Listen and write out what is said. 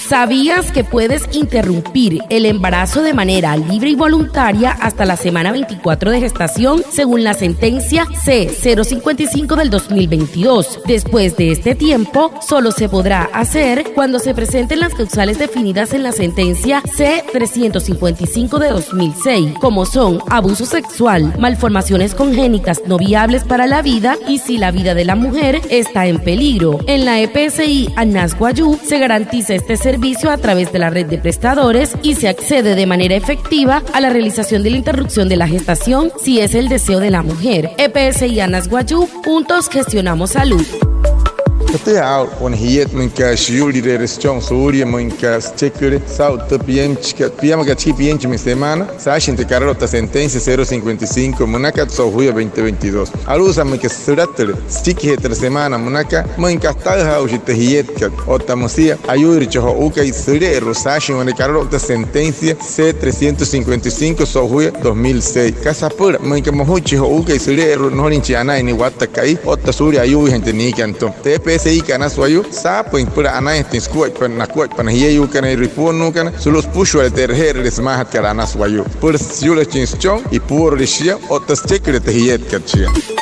¿Sabías que puedes interrumpir el embarazo de manera libre y voluntaria hasta la semana 24 de gestación, según la sentencia C-055 del 2022? Después de este tiempo, solo se podrá hacer cuando se presenten las causales definidas en la sentencia C-355 de 2006, como son abuso sexual, malformaciones congénitas no viables para la vida y si la vida de la mujer está en peligro. En la EPSI Anas Guayú se garantiza este servicio a través de la red de prestadores y se accede de manera efectiva a la realización de la interrupción de la gestación si es el deseo de la mujer. EPSI Anas Guayú, juntos gestionamos salud. Kata on hiyet menka shuli de restaurant Surya menka checker South piama que chipien mi semana sashin te carrota sentencia 055 monaka sohuya 2022 alusa menka suratter sticky heter semana monaka menka talha ujite hiyet kat otamosia ayuri choho ukai sure rosashin on carrota sentencia C355 sohuya 2006 kasapur menka mohuchi ho ukai sure norinchi ana ni watakai otasuri ayu gente ni kanto TPS kana suayu sapo impura ana este skuaj pana hiyu kana ripono kana sulos pusho al terher desmahat kana suayu por siula chinchon y por rishia otas chekre te hiyet kachia